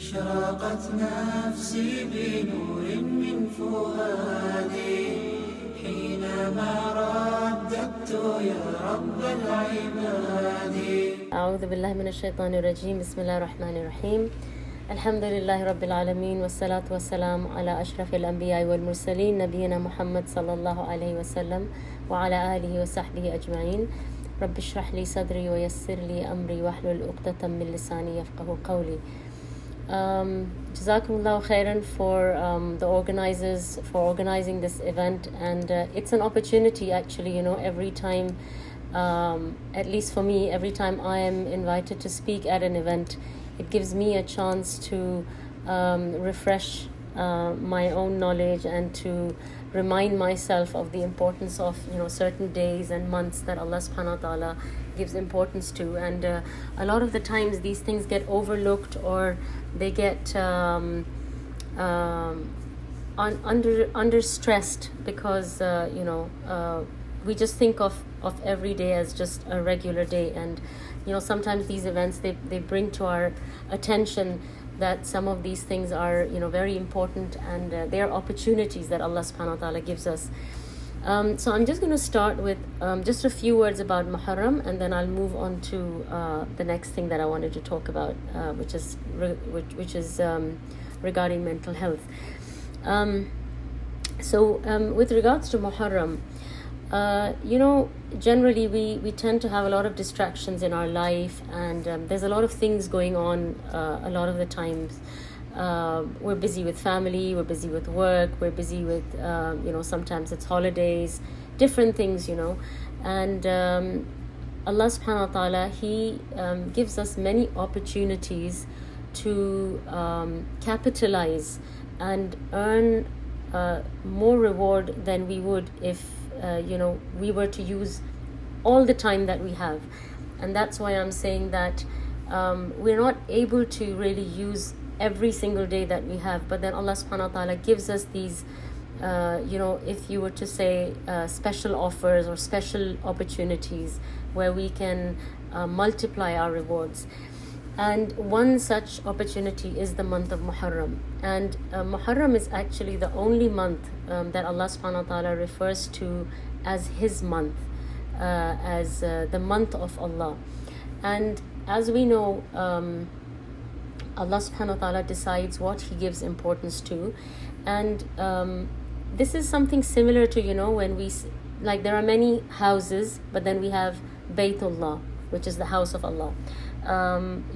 اشرقت نفسي بنور من فؤادي حينما رددت يا رب العباد. أعوذ بالله من الشيطان الرجيم. بسم الله الرحمن الرحيم. الحمد لله رب العالمين، والصلاة والسلام على أشرف الأنبياء والمرسلين نبينا محمد صلى الله عليه وسلم وعلى آله وصحبه أجمعين. رب اشرح لي صدري ويسر لي أمري واحلل عقدة من لساني يفقهوا قولي. Jazakallahu Khairan for the organizers for organizing this event, and it's an opportunity actually, every time, at least for me, every time I am invited to speak at an event, it gives me a chance to refresh my own knowledge and to remind myself of the importance of certain days and months that Allah subhanahu wa ta'ala gives importance to. And a lot of the times these things get overlooked, or they get under stressed, because we just think of every day as just a regular day. And sometimes these events, they bring to our attention that some of these things are very important, and they are opportunities that Allah subhanahu wa ta'ala gives us. So I'm just going to start with just a few words about Muharram, and then I'll move on to the next thing that I wanted to talk about, which is regarding mental health. So with regards to Muharram, generally we tend to have a lot of distractions in our life, and there's a lot of things going on a lot of the times. We're busy with family, we're busy with work, we're busy with sometimes it's holidays, different things, and Allah subhanahu wa ta'ala, He gives us many opportunities to capitalize and earn more reward than we would if we were to use all the time that we have. And that's why I'm saying that we're not able to really use every single day that we have, but then Allah subhanahu wa ta'ala gives us these if you were to say special offers or special opportunities where we can multiply our rewards. And one such opportunity is the month of Muharram. And Muharram is actually the only month that Allah subhanahu wa ta'ala refers to as His month, as the month of Allah. And as we know, Allah subhanahu wa ta'ala decides what He gives importance to. And this is something similar to, when we, like, there are many houses, but then we have Baytullah, which is the house of Allah.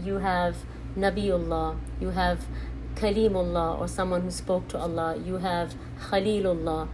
You have Nabiullah, you have Kalimullah, or someone who spoke to Allah, you have Khalilullah.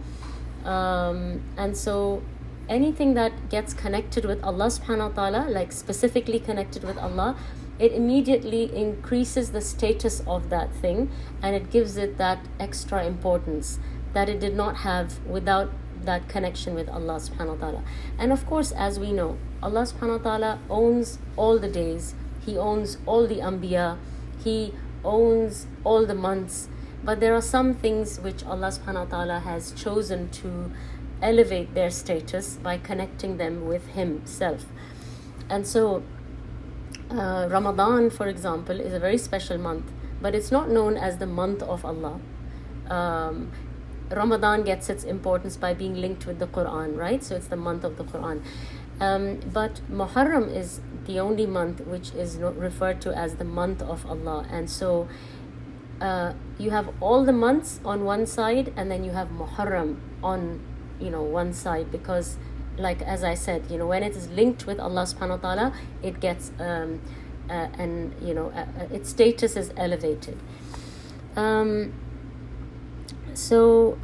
And so anything that gets connected with Allah subhanahu wa ta'ala, like specifically connected with Allah, it immediately increases the status of that thing, and it gives it that extra importance that it did not have without that connection with Allah subhanahu wa ta'ala. And of course, as we know, Allah subhanahu wa ta'ala owns all the days, He owns all the Anbiya, He owns all the months, but there are some things which Allah subhanahu wa ta'ala has chosen to elevate their status by connecting them with Himself. And so Ramadan, for example, is a very special month, but it's not known as the month of Allah. Ramadan gets its importance by being linked with the Quran, right? So it's the month of the Quran. But Muharram is the only month which is referred to as the month of Allah. And so you have all the months on one side, and then you have Muharram on one side, because, like as I said, when it is linked with Allah subhanahu wa ta'ala, it gets its status is elevated. So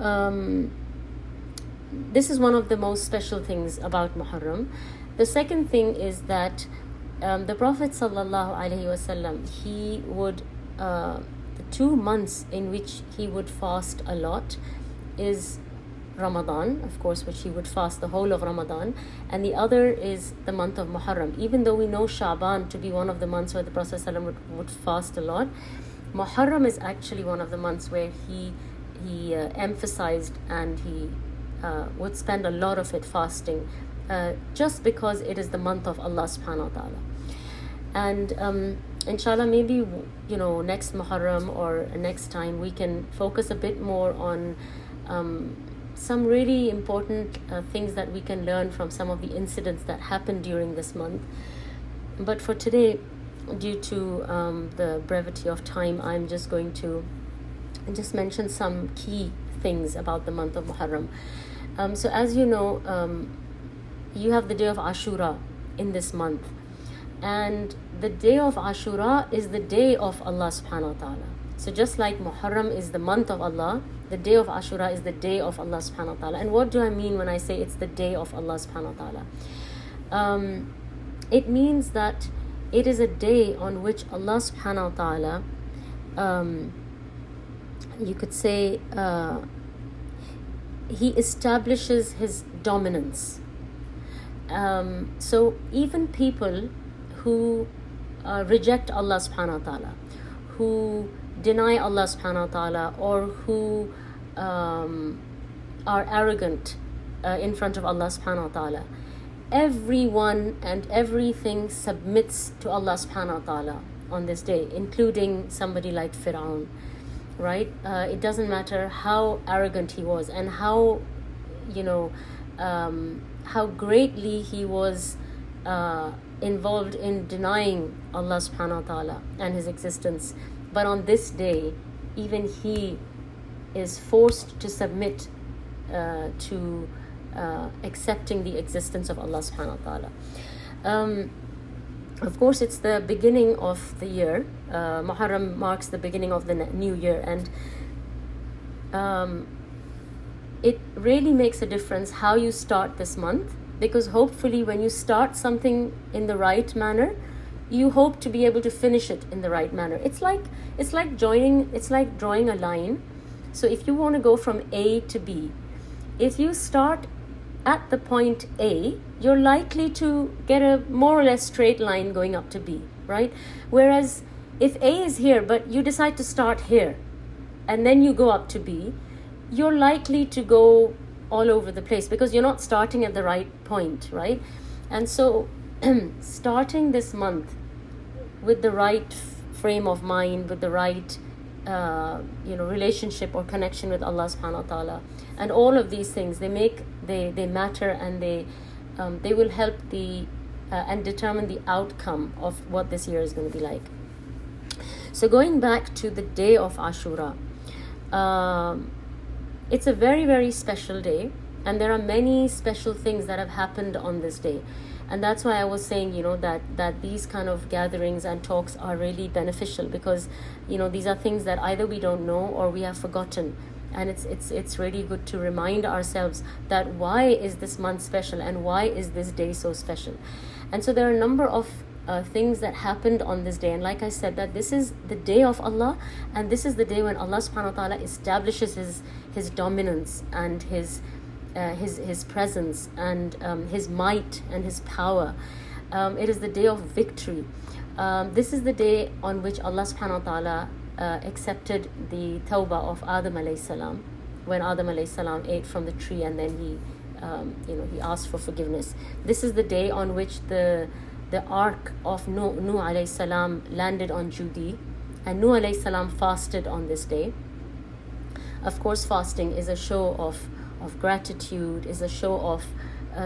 this is one of the most special things about Muharram. The second thing is that the Prophet sallallahu alaihi wasallam, he would the 2 months in which he would fast a lot is Ramadan, of course, which he would fast the whole of Ramadan, and the other is the month of Muharram. Even though we know Sha'ban to be one of the months where the Prophet ﷺ would fast a lot, Muharram is actually one of the months where he emphasized, and he would spend a lot of it fasting, just because it is the month of Allah subhanahu wa ta'ala. And inshallah, maybe, next Muharram or next time we can focus a bit more on some really important things that we can learn from some of the incidents that happened during this month. But for today, due to the brevity of time, I'm just going to just mention some key things about the month of Muharram. So as you know, you have the day of Ashura in this month, and the day of Ashura is the day of Allah subhanahu wa ta'ala. So just like Muharram is the month of Allah, the day of Ashura is the day of Allah subhanahu wa ta'ala. And what do I mean when I say it's the day of Allah subhanahu wa ta'ala? It means that it is a day on which Allah subhanahu wa ta'ala, you could say, He establishes His dominance. So even people who reject Allah subhanahu wa ta'ala, who deny Allah subhanahu wa ta'ala, or who are arrogant in front of Allah subhanahu wa ta'ala, everyone and everything submits to Allah subhanahu wa ta'ala on this day, including somebody like Fir'aun, right? It doesn't matter how arrogant he was and how greatly he was involved in denying Allah subhanahu wa ta'ala and His existence. But on this day, even he is forced to submit to accepting the existence of Allah subhanahu wa ta'ala. Of course, it's the beginning of the year. Muharram marks the beginning of the new year, and it really makes a difference how you start this month, because hopefully when you start something in the right manner, you hope to be able to finish it in the right manner. It's like drawing a line. So if you want to go from A to B, if you start at the point A, you're likely to get a more or less straight line going up to B, right? Whereas if A is here, but you decide to start here, and then you go up to B, you're likely to go all over the place because you're not starting at the right point, right? And so starting this month with the right frame of mind, with the right relationship or connection with Allah subhanahu wa ta'ala, and all of these things, they matter, and they will help and determine the outcome of what this year is going to be like. So going back to the day of Ashura, it's a very, very special day, and there are many special things that have happened on this day. And that's why I was saying, that these kind of gatherings and talks are really beneficial, because, these are things that either we don't know or we have forgotten. And it's really good to remind ourselves that why is this month special and why is this day so special. And so there are a number of things that happened on this day. And like I said, that this is the day of Allah, and this is the day when Allah subhanahu wa ta'ala establishes his dominance and his presence and his might and his power. It is the day of victory. This is the day on which Allah subhanahu wa ta'ala accepted the tawbah of Adam alayhi salam, when Adam alayhi salam ate from the tree, and then he asked for forgiveness. This is the day on which the ark of Nuh alayhi salam landed on Judi, and Nuh alayhi salam fasted on this day. Of course, fasting is a show of gratitude, is a show of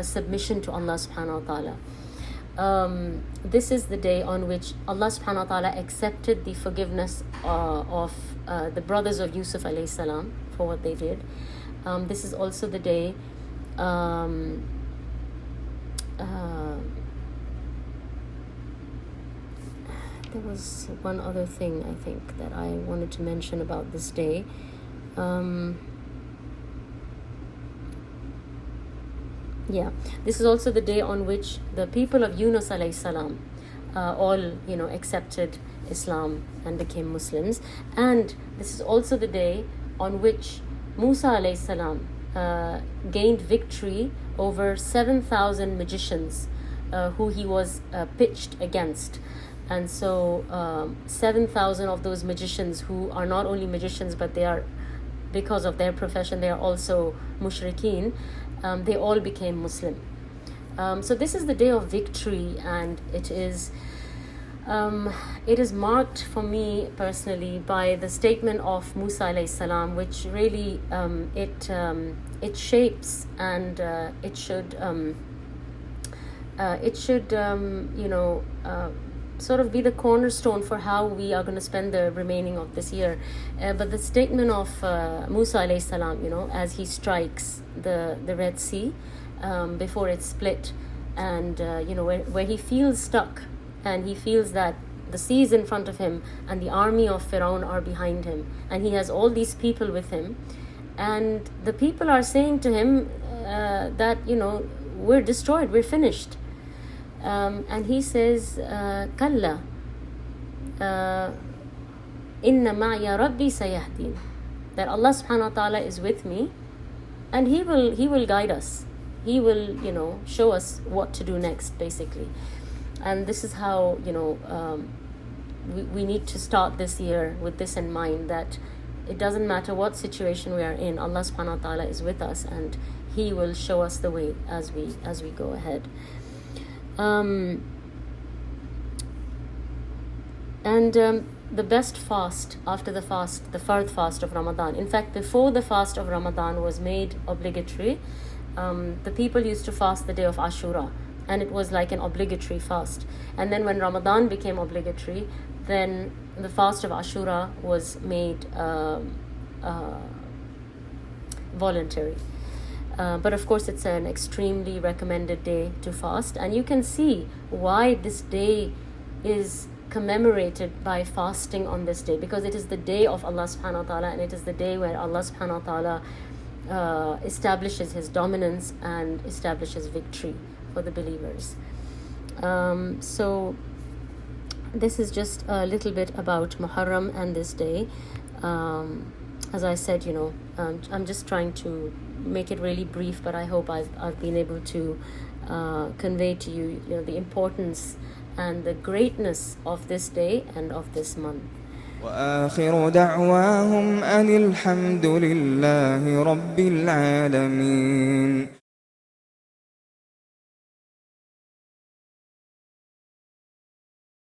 submission to Allah subhanahu wa ta'ala. This is the day on which Allah subhanahu wa ta'ala accepted the forgiveness of the brothers of Yusuf alayhi salam for what they did. This is also the day there was one other thing I think that I wanted to mention about this day. This is also the day on which the people of Yunus alayhi salam all accepted Islam and became Muslims. And this is also the day on which Musa alayhi salam gained victory over 7,000 magicians who he was pitched against. And so 7,000 of those magicians, who are not only magicians, but they are, because of their profession, they are also mushrikeen, they all became Muslim. So this is the day of victory, and it is It is marked for me personally by the statement of Musa alayhi salam, which really it shapes and it should sort of be the cornerstone for how we are going to spend the remaining of this year. But the statement of Musa alayhi salam, as he strikes the Red Sea before it's split, and where he feels stuck, and he feels that the sea is in front of him and the army of Pharaoh are behind him, and he has all these people with him, and the people are saying to him that we're destroyed, we're finished, and he says kalla inna ma'ya rabbi sayahdin, that Allah subhanahu wa ta'ala is with me and he will guide us, he will show us what to do next, basically. And this is how we need to start this year, with this in mind, that it doesn't matter what situation we are in, Allah subhanahu wa ta'ala is with us and he will show us the way as we go ahead. The best fast after the fard fast of Ramadan, in fact before the fast of Ramadan was made obligatory, the people used to fast the day of Ashura, and it was like an obligatory fast. And then when Ramadan became obligatory, then the fast of Ashura was made voluntary. But of course it's an extremely recommended day to fast, and you can see why this day is commemorated by fasting on this day, because it is the day of Allah subhanahu wa ta'ala, and it is the day where Allah subhanahu wa ta'ala establishes his dominance and establishes victory for the believers. So this is just a little bit about Muharram and this day. As I said, I'm just trying to make it really brief, but I hope I've been able to convey to you, the importance and the greatness of this day and of this month. وآخر دعواهم أن الحمد لله رب العالمين.